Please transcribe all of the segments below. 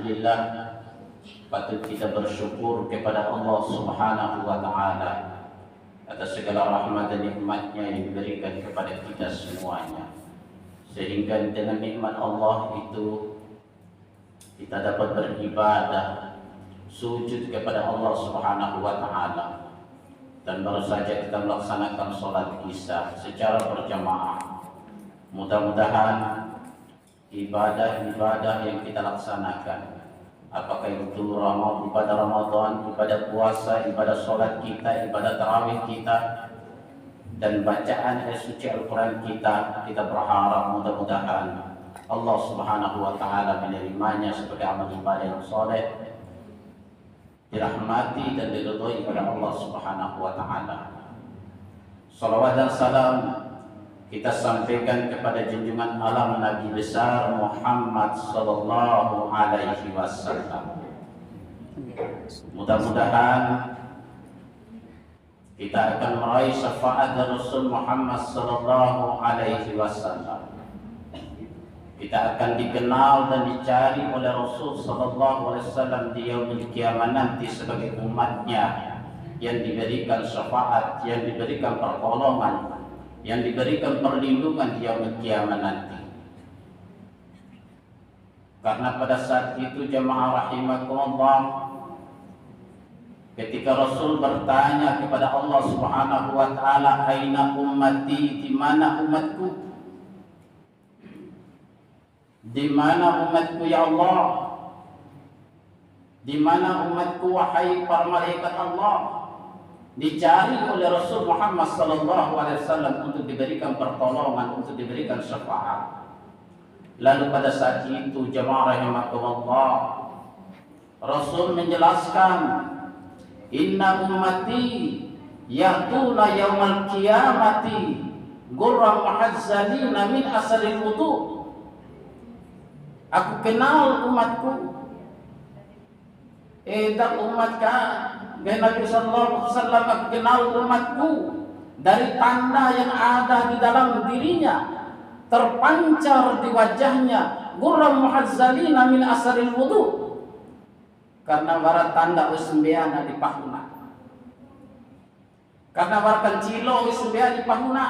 Alhamdulillah, patut kita bersyukur kepada Allah Subhanahu wa Ta'ala atas segala rahmat dan nikmatnya yang diberikan kepada kita semuanya, sehingga dengan nikmat Allah itu kita dapat beribadah, sujud kepada Allah Subhanahu wa Ta'ala, dan baru saja kita melaksanakan sholat Isya secara berjamaah. Mudah-mudahan ibadah-ibadah yang kita laksanakan, apakah itu ibadah Ramadan, ibadah puasa, ibadah sholat kita, ibadah tarawih kita, dan bacaan ayat suci Al-Quran kita berharap mudah-mudahan Allah Subhanahu wa Ta'ala menerimanya sebagai amal ibadah yang soleh, dirahmati dan diridhoi oleh Allah Subhanahu wa Ta'ala. Salawat dan salam kita sampaikan kepada junjungan alam Nabi besar Muhammad sallallahu alaihi wasallam. Mudah-mudahan kita akan meraih syafaat dari Rasul Muhammad sallallahu alaihi wasallam. Kita akan dikenal dan dicari oleh Rasul sallallahu alaihi wasallam di yaumil qiyamah nanti sebagai umatnya yang diberikan syafaat, yang diberikan pertolongan, yang diberikan perlindungan di yaumil qiyamah nanti. Karena pada saat itu jamaah rahimakumullah, ketika Rasul bertanya kepada Allah Subhanahu wa Ta'ala, aina ummati, di mana umatku? Di mana umatku ya Allah? Di mana umatku wahai para malaikat Allah? Dicari oleh Rasul Muhammad sallallahu alaihi wasallam untuk diberikan pertolongan, untuk diberikan syafaat. Lalu pada saat itu jamaah rahimakumullah, Rasul menjelaskan, inna ummati yatuna yaumal qiyamati gurran muhazzalina min asaril wudu. Aku kenal umatku, dan umatkah Nabi sallallahu alaihi wasallam, aku kenal umatku dari tanda yang ada di dalam dirinya, terpancar di wajahnya, gurram muhazzalina min asaril wudu, karena wara tanda usmbiana di pahuna, karena wara kancilo usmbia di pahuna,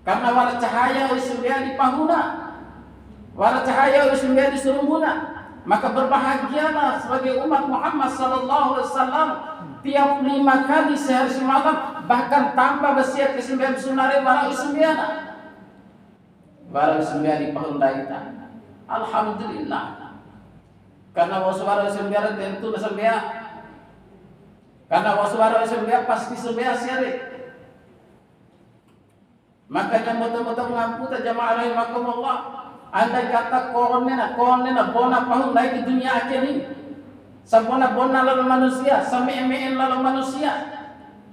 karena wara cahaya usmbia di pahuna, wara cahaya usmbia di surumbuna. Maka berbahagialah sebagai umat Muhammad sallallahu alaihi wasallam tiap 5 kali sehari semalam, bahkan tambah bersiap kesembilan sunare wara usmbiana, wara usmbia di pahuna kita. Alhamdulillah. Karena waswara usmbia tentu usmbia, karena waswara usmbia pasti usmbia siare. Makanya betul-betul mengaku jamaah rahimakumullah, andai kata konena bona pahun naik di dunia akhir ini, sampona bona lalu manusia, sampai emen lalu manusia,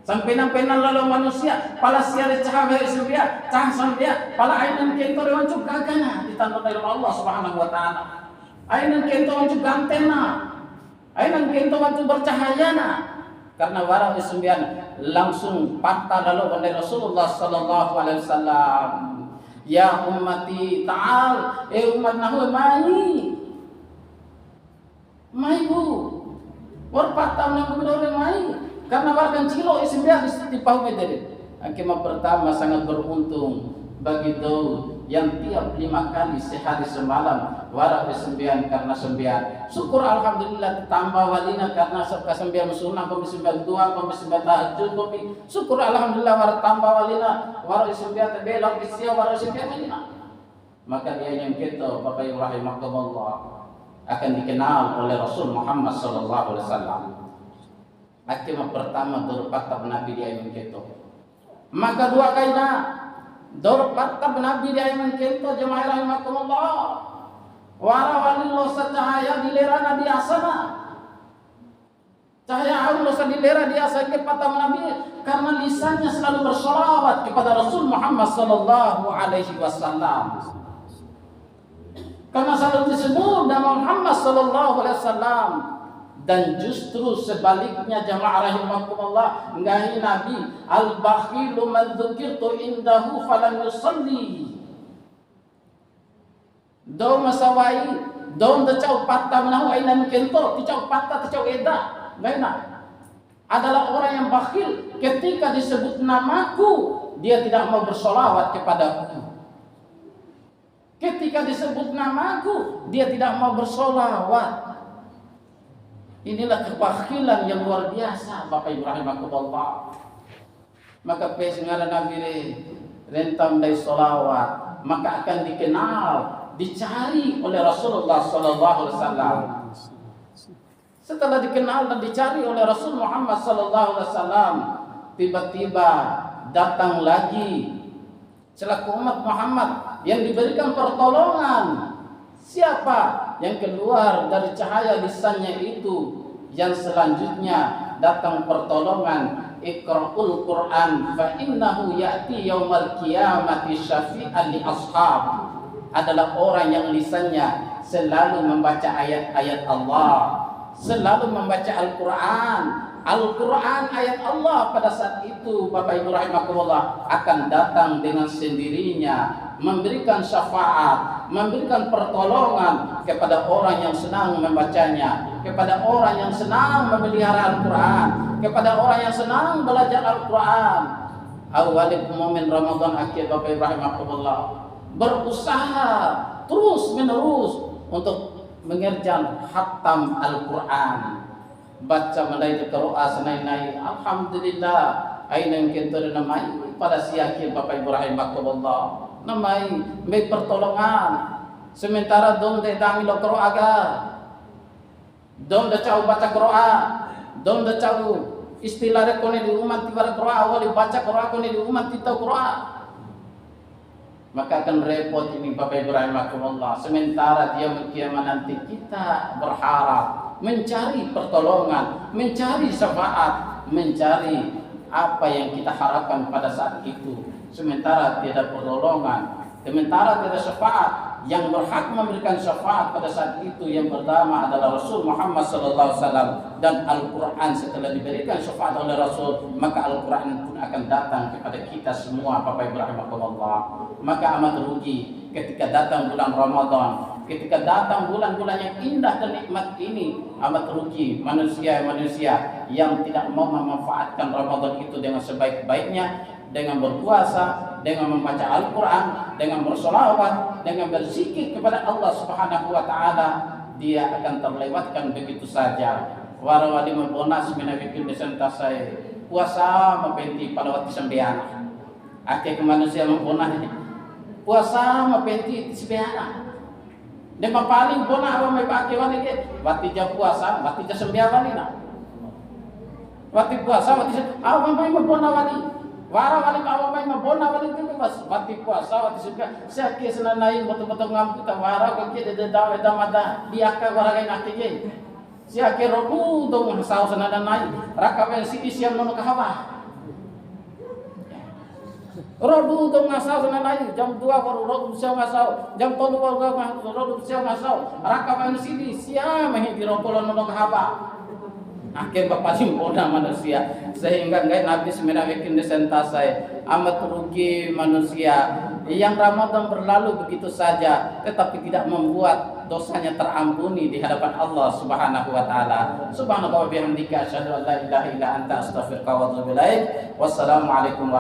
sampai nampenan lalu manusia, pala siare cahaya isubia, cah sambia, pala ainan kento rewan juga gana ditandang oleh Allah Subhanahu wa Ta'ala. Ainan kento wancu gantena, ainan kento wancu bercahayana, karena wara isumbian langsung patah lalu oleh Rasulullah sallallahu alaihi wasallam. Ya ummati ta'al, umat nahu mai bu warpatam nang kumidore mai, karena wargan cilo ismbia di pahu medere. Akima pertama sangat beruntung bagi Daud yang tiap 5 kali sehari semalam wara sembian karena sembian. Syukur alhamdulillah tambah walina karena kesembian sunnah, kesembian dua, kesembian tahajud, syukur alhamdulillah wara tambah walina wara sembian tebelak isya wara sembian walina. Maka dia yang kita Bapak Ibu rahimakumullah akan dikenal oleh Rasul Muhammad sallallahu alaihi wasallam. Akima pertama durpatab Nabi dia yang kita. Maka dua kaina durpatab Nabi dia yang kita jemaah rahimakumullah. Wara walillah cahaya dilera di asana, cahaya Allah dilera di asana kepada Nabi, karena lisannya selalu bersolawat kepada Rasul Muhammad sallallahu alaihi wasallam. Karena selalu disebut nama Muhammad sallallahu alaihi wasallam. Dan justru sebaliknya jamaah rahimakumullah, ngahi Nabi, al-bakhilu man dzukirtu indahu falan yusalli. Do masawai Don da cau patta menahu ainan kento, ti cau patta ti cau eda. Gaina. Adalah orang yang bakhil ketika disebut namaku, dia tidak mau bersolawat kepadaku. Ketika disebut namaku, dia tidak mau bersolawat. Inilah kebakhilan yang luar biasa, Bapak Ibu rahimakumullah. Maka pesengala Nabi rentam dari solawat, maka akan dikenal, dicari oleh Rasulullah sallallahu alaihi wasallam. Setelah dikenal dan dicari oleh Rasul Muhammad sallallahu alaihi wasallam, tiba-tiba datang lagi selaku umat Muhammad yang diberikan pertolongan. Siapa yang keluar dari cahaya lisannya itu? Yang selanjutnya datang pertolongan, Iqra'ul Qur'an fa innahu ya'ti yaumal qiyamati syafi'an li ashab. Adalah orang yang lisannya selalu membaca ayat-ayat Allah, selalu membaca Al-Quran. Al-Quran ayat Allah pada saat itu, Bapak Ibu rahimakumullah, akan datang dengan sendirinya memberikan syafaat, memberikan pertolongan kepada orang yang senang membacanya, kepada orang yang senang memelihara Al-Quran, kepada orang yang senang belajar Al-Quran. Awalib momen Ramadan akhir, Bapak Ibu rahimakumullah, berusaha terus menerus untuk mengerjakan khatam Al-Quran. Baca mulai doa senai-nai, alhamdulillah aina yang kita namai pada siakin Bapak Ibu rahimakumullah, namai may pertolongan. Sementara dom de dami lo qiro aga, dom da cau baca Qur'an, dom da cau istilah rekone di umat tibar Qur'an, wali baca Qur'an kone di umat tita Qur'an. Maka akan repot ini Bapak Ibu rahimakumullah. Sementara dia kiamat nanti kita berharap mencari pertolongan, mencari syafaat, mencari apa yang kita harapkan pada saat itu. Sementara tidak pertolongan, sementara tidak syafaat. Yang berhak memberikan syafaat pada saat itu yang pertama adalah Rasul Muhammad SAW dan Al-Quran. Setelah diberikan syafaat oleh Rasul, maka Al-Quran pun akan datang kepada kita semua, Bapak Ibu rahimakumullah. Maka amat rugi ketika datang bulan Ramadan, ketika datang bulan-bulan yang indah dan nikmat ini, amat rugi manusia-manusia yang tidak mau memanfaatkan Ramadan itu dengan sebaik-baiknya, dengan berpuasa, dengan membaca Al-Quran, dengan bersolawat, dengan berzikir kepada Allah Subhanahu wa Ta'ala. Dia akan terlewatkan begitu saja. Warawali membonas menawikin desenta saya puasa mempenti pada waktu sembiana. Akhir ke manusia membonas puasa mempenti sembiana. Dan paling bonah awam pakai wani ke waktu jam puasa, waktu jam sembiana wani nak. Waktu puasa waktu awam membonah wani. Wara wali awam mai mabona wali itu pas waktu puasa waktu suka sakit senanai betul-betul ngampu ta wara ko ke de dawe damada diaka wara kai nakje sia ke robu dong sao senanai rakaben siti siam nono kahawa robu dong ngasau senanai jam 2 baru robu siam ngasau jam 3 baru robu siam ngasau rakaben siti siam mah di robu nono kahawa. Akhir bapak simpona manusia sehingga enggak Nabi sebenarnya bikin desentasai amat rugi manusia yang Ramadan berlalu begitu saja tetapi tidak membuat dosanya terampuni di hadapan Allah Subhanahu wa Ta'ala. Subhanallah wa bihamdika asyhadu an la ilaha illa anta astaghfiruka wa atubu ilaik. Wassalamualaikum